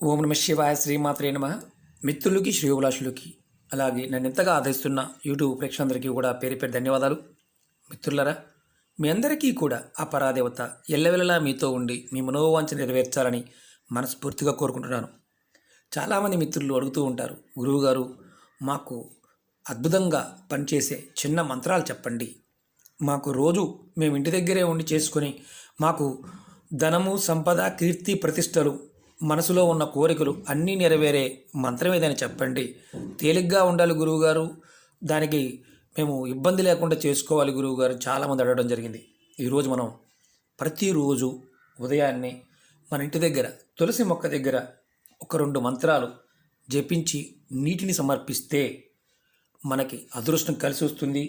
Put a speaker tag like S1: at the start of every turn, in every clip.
S1: ఓం నమ శివాయ శ్రీమాత్రే నమ. మిత్రులకి శ్రేయోభిలాషులకి అలాగే నన్ను ఎంతగా ఆదరిస్తున్న యూట్యూబ్ ప్రేక్షకులందరికీ కూడా పేరు పేరు ధన్యవాదాలు. మిత్రులరా, మీ అందరికీ కూడా ఆ పరాదేవత ఎల్లవెల్లలా మీతో ఉండి మీ మనోవాంఛ నెరవేర్చాలని మనస్ఫూర్తిగా కోరుకుంటున్నాను. చాలామంది మిత్రులు అడుగుతూ ఉంటారు, గురువుగారు మాకు అద్భుతంగా పనిచేసే చిన్న మంత్రాలు చెప్పండి, మాకు రోజు మేము ఇంటి దగ్గరే ఉండి చేసుకొని మాకు ధనము సంపద కీర్తి ప్రతిష్టలు మనసులో ఉన్న కోరికలు అన్నీ నెరవేరే మంత్రం ఏదైనా చెప్పండి, తేలిగ్గా ఉండాలి గురువుగారు, దానికి మేము ఇబ్బంది లేకుండా చేసుకోవాలి గురువుగారు చాలామంది అడగడం జరిగింది. ఈరోజు మనం ప్రతిరోజు ఉదయాన్నే మన ఇంటి దగ్గర తులసి మొక్క దగ్గర ఒక 2 మంత్రాలు జపించి నీటిని సమర్పిస్తే మనకి అదృష్టం కలిసి వస్తుంది.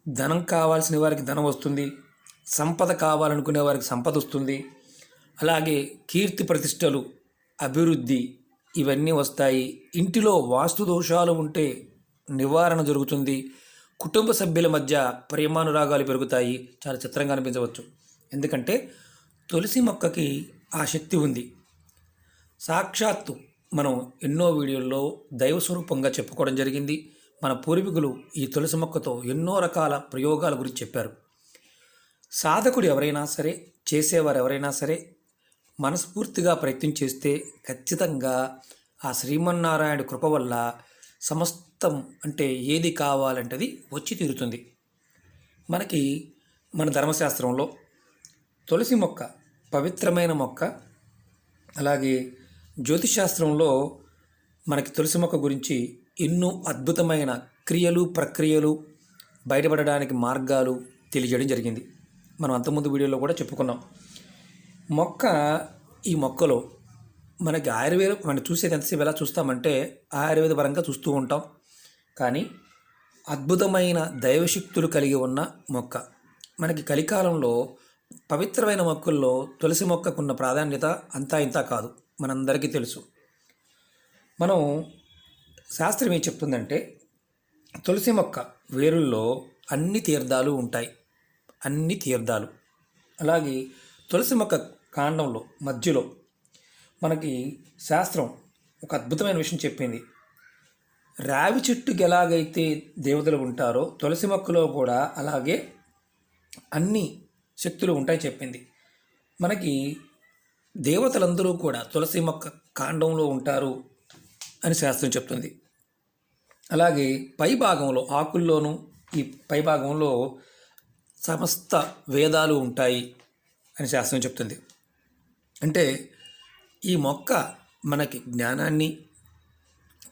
S1: ధనం కావాల్సిన వారికి ధనం వస్తుంది, సంపద కావాలనుకునే వారికి సంపద వస్తుంది, అలాగే కీర్తి ప్రతిష్టలు అభివృద్ధి ఇవన్నీ వస్తాయి. ఇంటిలో వాస్తు దోషాలు ఉంటే నివారణ జరుగుతుంది. కుటుంబ సభ్యుల మధ్య ప్రేమానురాగాలు పెరుగుతాయి. చాలా చిత్రంగా అనిపించవచ్చు, ఎందుకంటే తులసి మొక్కకి ఆ శక్తి ఉంది. సాక్షాత్తు మనం ఎన్నో వీడియోల్లో దైవ స్వరూపంగా చెప్పుకోవడం జరిగింది. మన పూర్వీకులు ఈ తులసి మొక్కతో ఎన్నో రకాల ప్రయోగాల గురించి చెప్పారు. సాధకుడు ఎవరైనా సరే, చేసేవారు ఎవరైనా సరే మనస్ఫూర్తిగా ప్రయత్నం చేస్తే ఖచ్చితంగా ఆ శ్రీమన్నారాయణ కృప వల్ల సమస్తం అంటే ఏది కావాలంటే అది వచ్చి తీరుతుంది. మనకి మన ధర్మశాస్త్రంలో తులసి మొక్క పవిత్రమైన మొక్క. అలాగే జ్యోతిషాస్త్రంలో మనకి తులసి మొక్క గురించి ఎన్నో అద్భుతమైన క్రియలు ప్రక్రియలు బయటపడడానికి మార్గాలు తెలియజేయడం జరిగింది. మనం అంతకుముందు వీడియోలో కూడా చెప్పుకున్నాం. ఈ మొక్కలో మనకి ఆయుర్వేదం మనం చూసేది ఎంతసేపు ఎలా చూస్తామంటే ఆయుర్వేద పరంగా చూస్తూ ఉంటాం, కానీ అద్భుతమైన దైవశక్తులు కలిగి ఉన్న మొక్క. మనకి కలికాలంలో పవిత్రమైన మొక్కల్లో తులసి మొక్కకున్న ప్రాధాన్యత అంతా ఇంతా కాదు, మనందరికీ తెలుసు. మనం శాస్త్రం ఏం చెప్తుందంటే తులసి మొక్క వేరుల్లో అన్ని తీర్థాలు ఉంటాయి, అన్ని తీర్థాలు. అలాగే తులసి మొక్క కాండంలో మధ్యలో మనకి శాస్త్రం ఒక అద్భుతమైన విషయం చెప్పింది. రావి చెట్టుకి ఎలాగైతే దేవతలు ఉంటారో తులసి మొక్కలో కూడా అలాగే అన్ని శక్తులు ఉంటాయి చెప్పింది. మనకి దేవతలందరూ కూడా తులసి మొక్క కాండంలో ఉంటారు అని శాస్త్రం చెప్తుంది. అలాగే పై భాగంలో ఆకుల్లోనూ ఈ పై భాగంలో సమస్త వేదాలు ఉంటాయి అని శాస్త్రం చెప్తుంది. అంటే ఈ మొక్క మనకి జ్ఞానాన్ని,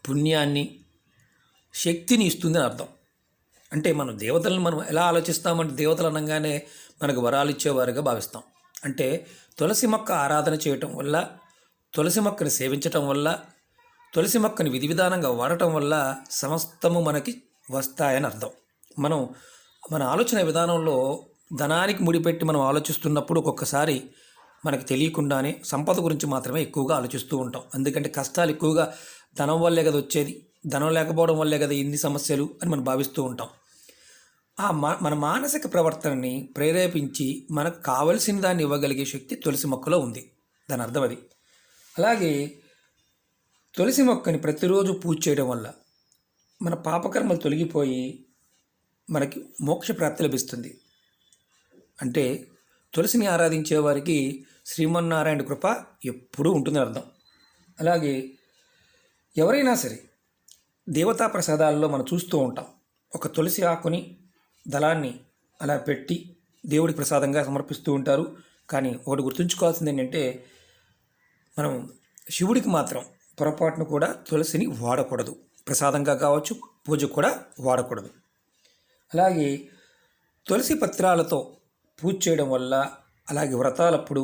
S1: పుణ్యాన్ని, శక్తిని ఇస్తుందని అర్థం. అంటే మనం దేవతలను మనం ఎలా ఆలోచిస్తామంటే దేవతలు అనగానే మనకు వరాలు ఇచ్చేవారుగా భావిస్తాం. అంటే తులసి మొక్క ఆరాధన చేయటం వల్ల, తులసి మొక్కని సేవించటం వల్ల, తులసి మొక్కని విధి విధానంగా వాడటం వల్ల సమస్తము మనకి వస్తాయని అర్థం. మన ఆలోచన విధానంలో ధనానికి ముడిపెట్టి మనం ఆలోచిస్తున్నప్పుడు ఒక్కొక్కసారి మనకి తెలియకుండానే సంపద గురించి మాత్రమే ఎక్కువగా ఆలోచిస్తూ ఉంటాం. ఎందుకంటే కష్టాలు ఎక్కువగా ధనం వల్లే కదా వచ్చేది, ధనం లేకపోవడం వల్లే కదా ఇన్ని సమస్యలు అని మనం భావిస్తూ ఉంటాం. మన మానసిక ప్రవర్తనని ప్రేరేపించి మనకు కావలసిన దాన్ని ఇవ్వగలిగే శక్తి తులసి మొక్కలో ఉంది. దాని అర్థం అది. అలాగే తులసి మొక్కని ప్రతిరోజు పూజ చేయడం వల్ల మన పాపకర్మలు తొలగిపోయి మనకి మోక్ష ప్రాప్తి లభిస్తుంది. అంటే తులసిని ఆరాధించే వారికి శ్రీమన్నారాయణ కృప ఎప్పుడూ ఉంటుందని అర్థం. అలాగే ఎవరైనా సరే దేవతా ప్రసాదాలలో మనం చూస్తూ ఉంటాం, ఒక తులసి ఆకుని దళాన్ని అలా పెట్టి దేవుడికి ప్రసాదంగా సమర్పిస్తూ ఉంటారు. కానీ ఒకటి గుర్తుంచుకోవాల్సింది ఏంటంటే మనం శివుడికి మాత్రం పొరపాటును కూడా తులసిని వాడకూడదు, ప్రసాదంగా కావచ్చు పూజకు కూడా వాడకూడదు. అలాగే తులసి పత్రాలతో పూజ చేయడం వల్ల, అలాగే వ్రతాలప్పుడు,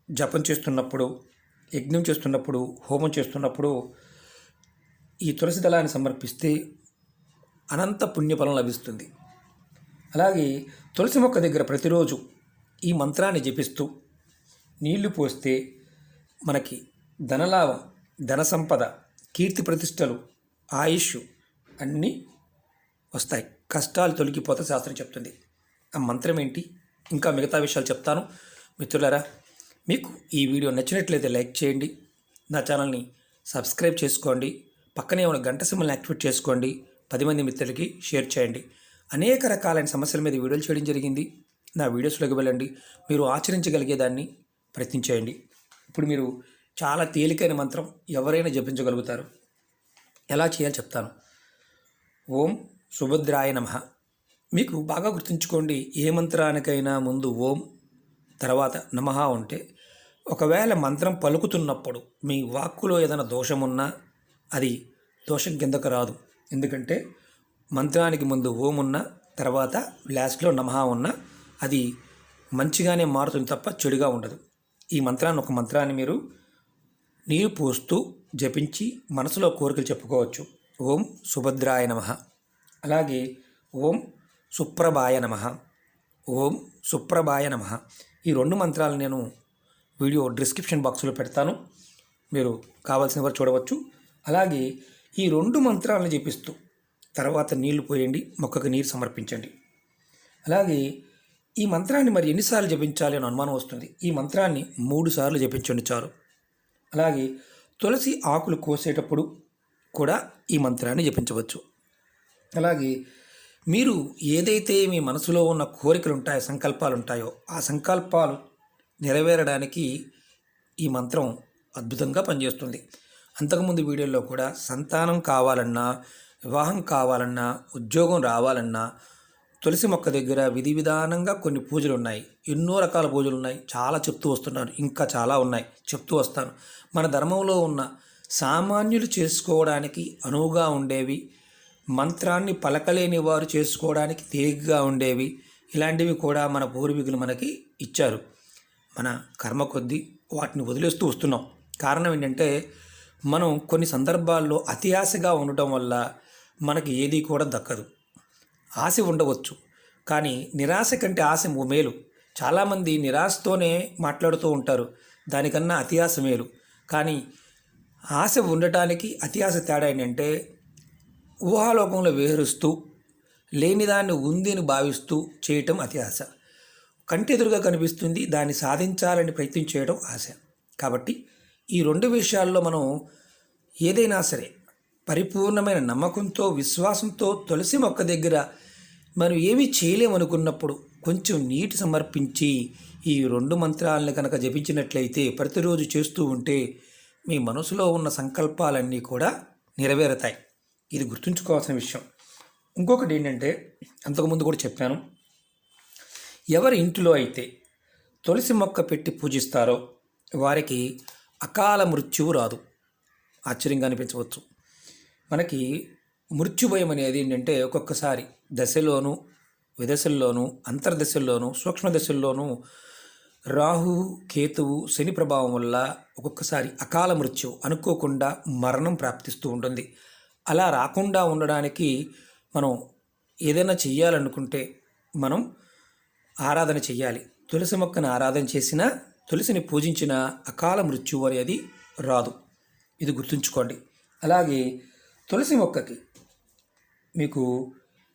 S1: జపం చేస్తున్నప్పుడు, యజ్ఞం చేస్తున్నప్పుడు, హోమం చేస్తున్నప్పుడు ఈ తులసి దళాన్ని సమర్పిస్తే అనంత పుణ్యఫలం లభిస్తుంది. అలాగే తులసి మొక్క దగ్గర ప్రతిరోజు ఈ మంత్రాన్ని జపిస్తూ నీళ్లు పోస్తే మనకి ధనలాభం, ధన సంపద, కీర్తి ప్రతిష్టలు, ఆయుష్ అన్నీ వస్తాయి. కష్టాలు తొలగిపోతే శాస్త్రం చెప్తుంది. ఆ మంత్రం ఏంటి, ఇంకా మిగతా విషయాలు చెప్తాను. మిత్రులారా, మీకు ఈ వీడియో నచ్చినట్లయితే లైక్ చేయండి, నా ఛానల్ని సబ్స్క్రైబ్ చేసుకోండి. పక్కనే ఉన్న గంట సింబల్ని యాక్టివేట్ చేసుకోండి. 10 మంది మిత్రులకి షేర్ చేయండి. అనేక రకాలైన సమస్యల మీద వీడియోలు చేయడం జరిగింది. నా వీడియోస్లోకి వెళ్ళండి. మీరు ఆచరించగలిగేదాన్ని ప్రయత్నించేయండి. ఇప్పుడు మీరు చాలా తేలికైన మంత్రం ఎవరైనా జపించగలుగుతారు. ఎలా చేయాలో చెప్తాను. ఓం సుభద్రాయ నమః. మీకు బాగా గుర్తుంచుకోండి, ఏ మంత్రానికైనా ముందు ఓం తర్వాత నమః ఉంటే ఒకవేళ మంత్రం పలుకుతున్నప్పుడు మీ వాక్కులో ఏదైనా దోషం ఉన్నా అది దోషం కిందకు రాదు. ఎందుకంటే మంత్రానికి ముందు ఓం ఉన్న తర్వాత లాస్ట్లో నమః ఉన్న అది మంచిగానే మారుతుంది తప్ప చెడుగా ఉండదు. ఈ మంత్రాన్ని ఒక మంత్రాన్ని మీరు నీరు పోస్తూ జపించి మనసులో కోరికలు చెప్పుకోవచ్చు. ఓం సుభద్రాయ నమః, అలాగే ఓం సుప్రభాయ నమః, ఓం సుప్రభాయ నమః. ఈ 2 మంత్రాలు నేను వీడియో డిస్క్రిప్షన్ బాక్స్లో పెడతాను, మీరు కావాల్సిన వారు చూడవచ్చు. అలాగే ఈ 2 మంత్రాలను జపిస్తూ తర్వాత నీళ్లు పోయండి, మొక్కకు నీరు సమర్పించండి. అలాగే ఈ మంత్రాన్ని మరి ఎన్నిసార్లు జపించాలి అని అనుమానం వస్తుంది. ఈ మంత్రాన్ని 3 సార్లు జపించండి చాలు. అలాగే తులసి ఆకులు కోసేటప్పుడు కూడా ఈ మంత్రాన్ని జపించవచ్చు. అలాగే మీరు ఏదైతే మీ మనసులో ఉన్న కోరికలు ఉంటాయో, సంకల్పాలు ఉంటాయో, ఆ సంకల్పాలు నెరవేరడానికి ఈ మంత్రం అద్భుతంగా పనిచేస్తుంది. అంతకుముందు వీడియోలో కూడా సంతానం కావాలన్నా, వివాహం కావాలన్నా, ఉద్యోగం రావాలన్నా తులసి మొక్క దగ్గర విధి విధానంగా కొన్ని పూజలు ఉన్నాయి. ఎన్నో రకాల పూజలు ఉన్నాయి, చాలా చెప్తూ వస్తున్నాను. ఇంకా చాలా ఉన్నాయి, చెప్తూ వస్తాను. మన ధర్మంలో ఉన్న సామాన్యులు చేసుకోవడానికి అనువుగా ఉండేవి, మంత్రాన్ని పలకలేని వారు చేసుకోవడానికి తేలిగ్గా ఉండేవి, ఇలాంటివి కూడా మన పూర్వీకులు మనకి ఇచ్చారు. మన కర్మ కొద్దీ వాటిని వదిలేస్తూ వస్తున్నాం. కారణం ఏంటంటే మనం కొన్ని సందర్భాల్లో అతి ఆశగా ఉండటం వల్ల మనకి ఏది కూడా దక్కదు. ఆశ ఉండవచ్చు, కానీ నిరాశ కంటే ఆశ మేలు. చాలామంది నిరాశతోనే మాట్లాడుతూ ఉంటారు, దానికన్నా అతి ఆశ మేలు. కానీ ఆశ ఉండటానికి అతి ఆశ తేడా ఏంటంటే ఊహాలోకంలో విహరిస్తూ లేనిదాన్ని ఉంది అని భావిస్తూ చేయటం అతి ఆశ. కంటెదురుగా కనిపిస్తుంది, దాన్ని సాధించాలని ప్రయత్నం చేయడం ఆశ. కాబట్టి ఈ 2 విషయాల్లో మనం ఏదైనా సరే పరిపూర్ణమైన నమ్మకంతో, విశ్వాసంతో తులసి మొక్క దగ్గర మనం ఏమీ చేయలేమనుకున్నప్పుడు కొంచెం నీటి సమర్పించి ఈ 2 మంత్రాలను కనుక జపించినట్లయితే ప్రతిరోజు చేస్తూ ఉంటే మీ మనసులో ఉన్న సంకల్పాలన్నీ కూడా నెరవేరుతాయి. ఇది గుర్తుంచుకోవాల్సిన విషయం. ఇంకొకటి ఏంటంటే, అంతకుముందు కూడా చెప్పాను, ఎవరి ఇంటిలో అయితే తులసి మొక్క పెట్టి పూజిస్తారో వారికి అకాల మృత్యువు రాదు. ఆశ్చర్యంగా అనిపించవచ్చు. మనకి మృత్యుభయం అనేది ఏంటంటే ఒక్కొక్కసారి దశలోనూ, విదశల్లోనూ, అంతర్దశల్లోనూ, సూక్ష్మ దశల్లోనూ రాహు, కేతువు, శని ప్రభావం వల్ల ఒక్కొక్కసారి అకాల మృత్యు, అనుకోకుండా మరణం ప్రాప్తిస్తూ ఉంటుంది. అలా రాకుండా ఉండడానికి మనం ఏదైనా చెయ్యాలనుకుంటే మనం ఆరాధన చెయ్యాలి. తులసి మొక్కను ఆరాధన చేసినా, తులసిని పూజించిన అకాల మృత్యువు అనేది రాదు. ఇది గుర్తుంచుకోండి. అలాగే తులసి మొక్కకి మీకు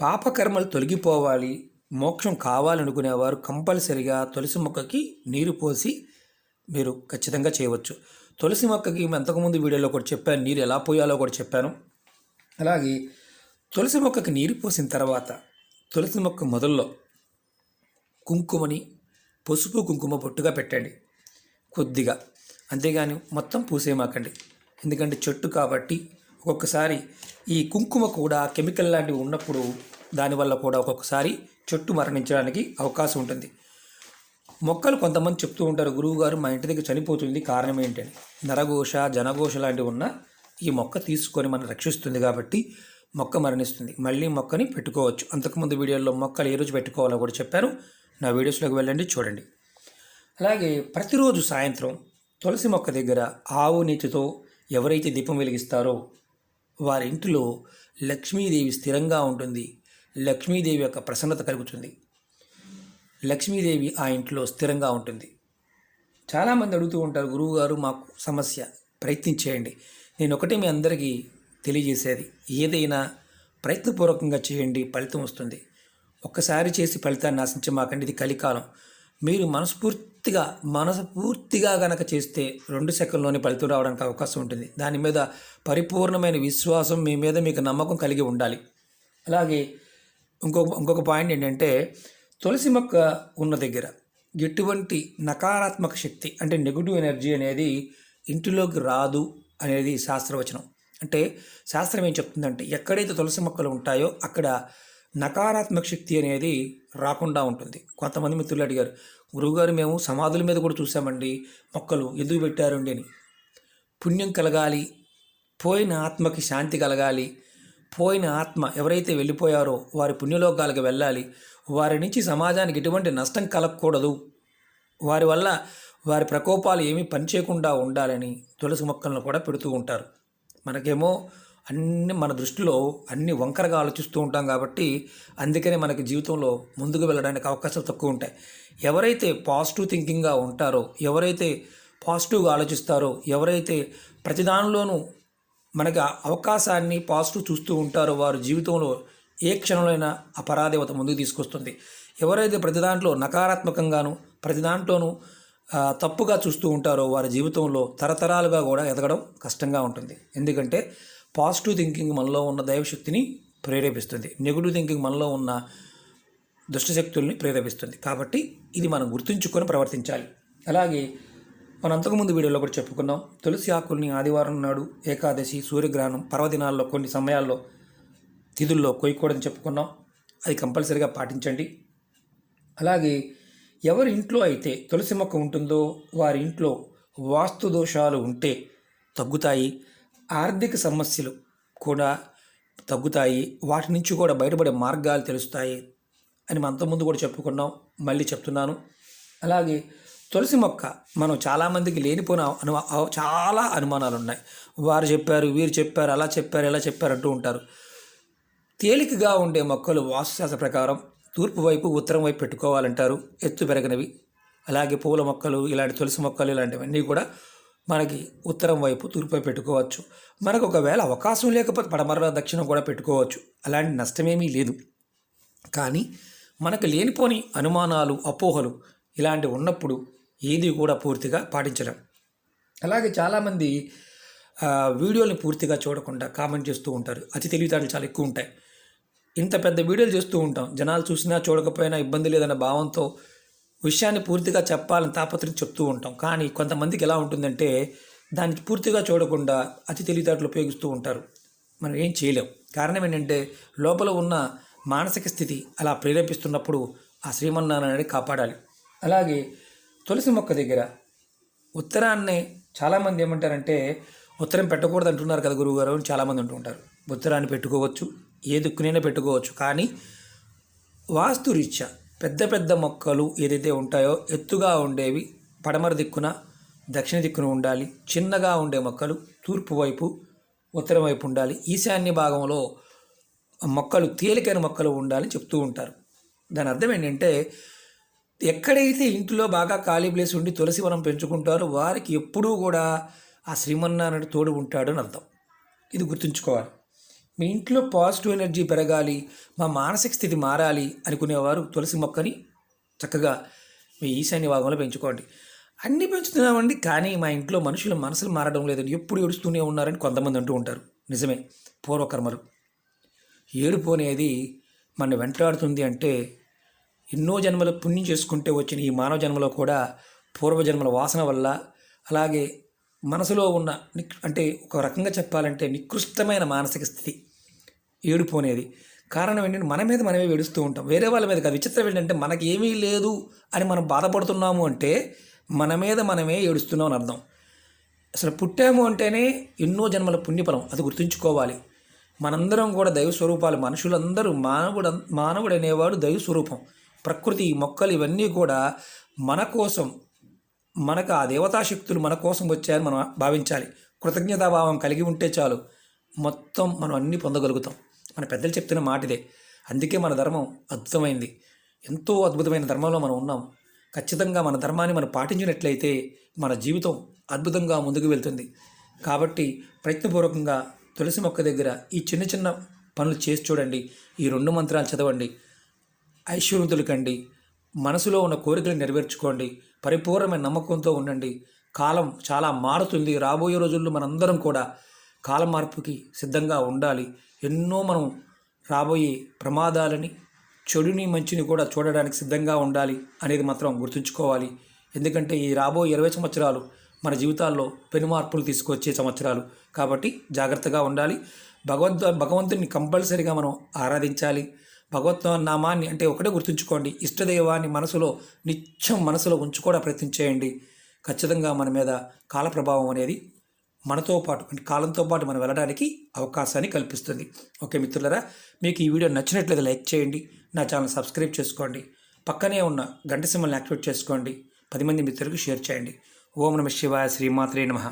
S1: పాపకర్మలు తొలగిపోవాలి, మోక్షం కావాలనుకునేవారు కంపల్సరిగా తులసి మొక్కకి నీరు పోసి మీరు ఖచ్చితంగా చేయవచ్చు. తులసి మొక్కకి అంతకుముందు వీడియోలో కూడా చెప్పాను, నీరు ఎలా పోయాలో కూడా చెప్పాను. అలాగే తులసి మొక్కకి నీరు పోసిన తర్వాత తులసి మొక్క మొదల్లో కుంకుమని, పసుపు కుంకుమ పొట్టుగా పెట్టండి కొద్దిగా, అంతేగాని మొత్తం పూసేమాకండి. ఎందుకంటే చెట్టు కాబట్టి ఒక్కొక్కసారి ఈ కుంకుమ కూడా కెమికల్ లాంటివి ఉన్నప్పుడు దానివల్ల కూడా ఒక్కొక్కసారి చెట్టు మరణించడానికి అవకాశం ఉంటుంది. మొక్కలు కొంతమంది చెప్తూ ఉంటారు, గురువుగారు మా ఇంటి దగ్గర చనిపోతుంది, కారణం ఏంటని. నరఘోష, జనఘోష లాంటివి ఉన్న ఈ మొక్క తీసుకొని మనం రక్షిస్తుంది కాబట్టి మొక్క మరణిస్తుంది, మళ్ళీ మొక్కని పెట్టుకోవచ్చు. అంతకుముందు వీడియోలో మొక్కలు ఏ రోజు పెట్టుకోవాలో కూడా చెప్పాను, నా వీడియోస్లోకి వెళ్ళండి, చూడండి. అలాగే ప్రతిరోజు సాయంత్రం తులసి మొక్క దగ్గర ఆవు నీటితో ఎవరైతే దీపం వెలిగిస్తారో వారి ఇంటిలో లక్ష్మీదేవి స్థిరంగా ఉంటుంది, లక్ష్మీదేవి యొక్క ప్రసన్నత కలుగుతుంది, లక్ష్మీదేవి ఆ ఇంట్లో స్థిరంగా ఉంటుంది. చాలామంది అడుగుతూ ఉంటారు, గురువుగారు మాకు సమస్య, ప్రయత్నించేయండి. నేను ఒకటే మీ అందరికీ తెలియజేసేది, ఏదైనా ప్రయత్నపూర్వకంగా చేయండి, ఫలితం వస్తుంది. ఒక్కసారి చేసి ఫలితాన్ని ఆశించమాకండి, ఇది కలికాలం. మీరు మనస్ఫూర్తి పూర్తిగా మనసు పూర్తిగా గనక చేస్తే 2 సెకన్లోనే ఫలితం రావడానికి అవకాశం ఉంటుంది. దాని మీద పరిపూర్ణమైన విశ్వాసం, మీ మీద మీకు నమ్మకం కలిగి ఉండాలి. అలాగే ఇంకొక పాయింట్ ఏంటంటే, తులసి మొక్క ఉన్న దగ్గర ఎటువంటి నకారాత్మక శక్తి అంటే నెగిటివ్ ఎనర్జీ అనేది ఇంటిలోకి రాదు అనేది శాస్త్రవచనం. అంటే శాస్త్రం ఏం చెప్తుందంటే, ఎక్కడైతే తులసి మొక్కలు ఉంటాయో అక్కడ నకారాత్మక శక్తి అనేది రాకుండా ఉంటుంది. కొంతమంది మిత్రులు అడిగారు, గురువుగారు మేము సమాధుల మీద కూడా చూసామండి మొక్కలు, ఎందుకు పెట్టారండి అని. పుణ్యం కలగాలి, పోయిన ఆత్మకి శాంతి కలగాలి, పోయిన ఆత్మ ఎవరైతే వెళ్ళిపోయారో వారి పుణ్యలోకాలకు వెళ్ళాలి, వారి నుంచి సమాజానికి ఎటువంటి నష్టం కలగకూడదు, వారి వల్ల వారి ప్రకోపాలు ఏమీ పనిచేయకుండా ఉండాలని తులసి మొక్కలను కూడా పెడుతూ ఉంటారు. మనకేమో మన దృష్టిలో అన్ని వంకరగా ఆలోచిస్తూ ఉంటాం కాబట్టి అందుకనే మనకి జీవితంలో ముందుకు వెళ్ళడానికి అవకాశాలు తక్కువ ఉంటాయి. ఎవరైతే పాజిటివ్ థింకింగ్గా ఉంటారో, ఎవరైతే పాజిటివ్గా ఆలోచిస్తారో, ఎవరైతే ప్రతి దానిలోనూ మనకి అవకాశాన్ని పాజిటివ్ చూస్తూ ఉంటారో వారి జీవితంలో ఏ క్షణంలోనైనా ఆ పరాదేవత ముందుకు తీసుకొస్తుంది. ఎవరైతే ప్రతి దాంట్లో నకారాత్మకంగాను ప్రతి దాంట్లోనూ తప్పుగా చూస్తూ ఉంటారో వారి జీవితంలో తరతరాలుగా కూడా ఎదగడం కష్టంగా ఉంటుంది. ఎందుకంటే పాజిటివ్ థింకింగ్ మనలో ఉన్న దైవశక్తిని ప్రేరేపిస్తుంది, నెగిటివ్ థింకింగ్ మనలో ఉన్న దుష్టశక్తుల్ని ప్రేరేపిస్తుంది. కాబట్టి ఇది మనం గుర్తుంచుకొని ప్రవర్తించాలి. అలాగే మనం అంతకుముందు వీడియోలో కూడా చెప్పుకున్నాం, తులసి ఆకుల్ని ఆదివారం నాడు, ఏకాదశి, సూర్యగ్రహణం, పర్వదినాల్లో కొన్ని సమయాల్లో తిథుల్లో కొయ్యకూడదని చెప్పుకున్నాం. అది కంపల్సరీగా పాటించండి. అలాగే ఎవరి ఇంట్లో అయితే తులసి మొక్క ఉంటుందో వారి ఇంట్లో వాస్తు దోషాలు ఉంటే తగ్గుతాయి, ఆర్థిక సమస్యలు కూడా తగ్గుతాయి, వాటి నుంచి కూడా బయటపడే మార్గాలు తెలుస్తాయి అని మనం అంతకుముందు కూడా చెప్పుకున్నాం, మళ్ళీ చెప్తున్నాను. అలాగే తులసి మొక్క మనం చాలామందికి లేనిపోయిన చాలా అనుమానాలు ఉన్నాయి. వారు చెప్పారు, వీరు చెప్పారు, అలా చెప్పారు, ఇలా చెప్పారు అంటూ ఉంటారు. తేలికగా ఉండే మొక్కలు వాస్తుశాస్త్ర ప్రకారం తూర్పు వైపు, ఉత్తరం వైపు పెట్టుకోవాలంటారు, ఎత్తు పెరగనివి. అలాగే పూల మొక్కలు, ఇలాంటి తులసి మొక్కలు ఇలాంటివన్నీ కూడా మనకి ఉత్తరం వైపు, తూర్పు వైపు పెట్టుకోవచ్చు. మనకు ఒకవేళ అవకాశం లేకపోతే పడమర, దక్షిణం కూడా పెట్టుకోవచ్చు, అలాంటి నష్టమేమీ లేదు. కానీ మనకు లేనిపోని అనుమానాలు, అపోహలు ఇలాంటివి ఉన్నప్పుడు ఏది కూడా పూర్తిగా పాటించలేం. అలాగే చాలామంది వీడియోని పూర్తిగా చూడకుండా కామెంట్ చేస్తూ ఉంటారు. అతి తెలివితేటలు చాలా ఎక్కువ ఉంటాయి. ఇంత పెద్ద వీడియోలు చేస్తూ ఉంటాం, జనాలు చూసినా చూడకపోయినా ఇబ్బంది లేదన్న భావంతో విషయాన్ని పూర్తిగా చెప్పాలని తాపత్రయం చెప్తూ ఉంటాం. కానీ కొంతమందికి ఎలా ఉంటుందంటే దానికి పూర్తిగా చూడకుండా అతి తెలివితేటలు ఉపయోగిస్తూ ఉంటారు. మనం ఏం చేయలేం. కారణం ఏంటంటే లోపల ఉన్న మానసిక స్థితి అలా ప్రేరేపిస్తున్నప్పుడు ఆ శ్రీమన్నారాయణని కాపాడాలి. అలాగే తులసి మొక్క దగ్గర ఉత్తరాన్నే చాలామంది ఏమంటారంటే ఉత్తరం పెట్టకూడదు అంటున్నారు కదా గురువుగారు అని చాలామంది అంటూ ఉంటారు. ఉత్తరాన్ని పెట్టుకోవచ్చు, ఏ దిక్కునైనా పెట్టుకోవచ్చు. కానీ వాస్తురీత్యా పెద్ద పెద్ద మొక్కలు ఏదైతే ఉంటాయో ఎత్తుగా ఉండేవి పడమర దిక్కున, దక్షిణ దిక్కున ఉండాలి. చిన్నగా ఉండే మొక్కలు తూర్పు వైపు, ఉత్తరం వైపు ఉండాలి. ఈశాన్య భాగంలో మొక్కలు, తేలికైన మొక్కలు ఉండాలని చెప్తూ ఉంటారు. దాని అర్థం ఏంటంటే ఎక్కడైతే ఇంట్లో బాగా ఖాళీ ప్లేస్ ఉండి తులసి వనం పెంచుకుంటారో వారికి ఎప్పుడూ కూడా ఆ శ్రీమన్నారాయణుడు తోడు ఉంటాడు అని అర్థం. ఇది గుర్తుంచుకోవాలి. మీ ఇంట్లో పాజిటివ్ ఎనర్జీ పెరగాలి, మా మానసిక స్థితి మారాలి అనుకునేవారు తులసి మొక్కని చక్కగా మీ ఈశాన్య భాగంలో పెంచుకోండి. అన్నీ పెంచుతున్నామండి కానీ మా ఇంట్లో మనుషుల మనసులు మారడం లేదని ఎప్పుడు ఏడుస్తూనే ఉన్నారని కొంతమంది అంటూ ఉంటారు. నిజమే, పూర్వకర్మలు. ఏడుపు అనేది మన వెంటాడుతుంది అంటే ఎన్నో జన్మల పుణ్యం చేసుకుంటే వచ్చిన ఈ మానవ జన్మలో కూడా పూర్వజన్మల వాసన వల్ల, అలాగే మనసులో ఉన్న అంటే ఒక రకంగా చెప్పాలంటే నికృష్టమైన మానసిక స్థితి ఏడుపు అనేది. కారణం ఏంటంటే మన మీద మనమే ఏడుస్తూ ఉంటాం, వేరే వాళ్ళ మీద కాదు. విచిత్రం ఏంటంటే మనకి ఏమీ లేదు అని మనం బాధపడుతున్నాము అంటే మన మీద మనమే ఏడుస్తున్నాం అని అర్థం. అసలు పుట్టాము అంటేనే ఎన్నో జన్మల పుణ్యఫలం, అది గుర్తుంచుకోవాలి. మనందరం కూడా దైవ స్వరూపాలు. మనుషులందరూ మానవుడు అనేవాడు దైవ స్వరూపం. ప్రకృతి, మొక్కలు ఇవన్నీ కూడా మన కోసం, మనకు ఆ దేవతాశక్తులు మన కోసం వచ్చాయని మనం భావించాలి. కృతజ్ఞతాభావం కలిగి ఉంటే చాలు, మొత్తం మనం అన్నీ పొందగలుగుతాం. మన పెద్దలు చెప్తున్న మాట ఇదే. అందుకే మన ధర్మం అద్భుతమైంది. ఎంతో అద్భుతమైన ధర్మంలో మనం ఉన్నాం. ఖచ్చితంగా మన ధర్మాన్ని మనం పాటించినట్లయితే మన జీవితం అద్భుతంగా ముందుకు వెళ్తుంది. కాబట్టి ప్రయత్నపూర్వకంగా తులసి మొక్క దగ్గర ఈ చిన్న చిన్న పనులు చేసి చూడండి. ఈ 2 మంత్రాలు చదవండి, ఐశ్వర్యవంతులు కండి, మనసులో ఉన్న కోరికలు నెరవేర్చుకోండి. పరిపూర్ణమైన నమ్మకంతో ఉండండి. కాలం చాలా మారుతుంది. రాబోయే రోజుల్లో మనందరం కూడా కాలం మార్పుకి సిద్ధంగా ఉండాలి. ఎన్నో మనం రాబోయే ప్రమాదాలని, చెడుని, మంచిని కూడా చూడడానికి సిద్ధంగా ఉండాలి అనేది మాత్రం గుర్తుంచుకోవాలి. ఎందుకంటే ఈ రాబోయే 20 సంవత్సరాలు మన జీవితాల్లో పెను మార్పులు తీసుకొచ్చే సంవత్సరాలు. కాబట్టి జాగ్రత్తగా ఉండాలి. భగవంతుని కంపల్సరీగా మనం ఆరాధించాలి. భగవత్ నామాన్ని అంటే ఒకటే గుర్తుంచుకోండి, ఇష్టదైవాన్ని నిత్యం మనసులో ఉంచుకోవడం ప్రయత్నం చేయండి. ఖచ్చితంగా మన మీద కాల ప్రభావం అనేది మనతో పాటు అంటే కాలంతో పాటు మనం వెళ్ళడానికి అవకాశాన్ని కల్పిస్తుంది. ఓకే మిత్రులరా, మీకు ఈ వీడియో నచ్చినట్లయితే లైక్ చేయండి, నా ఛానల్ సబ్స్క్రైబ్ చేసుకోండి, పక్కనే ఉన్న గంట సింబల్ని యాక్టివేట్ చేసుకోండి, 10 మంది మిత్రులకు షేర్ చేయండి. ఓం నమః శివాయ, శ్రీమాత్రే నమః.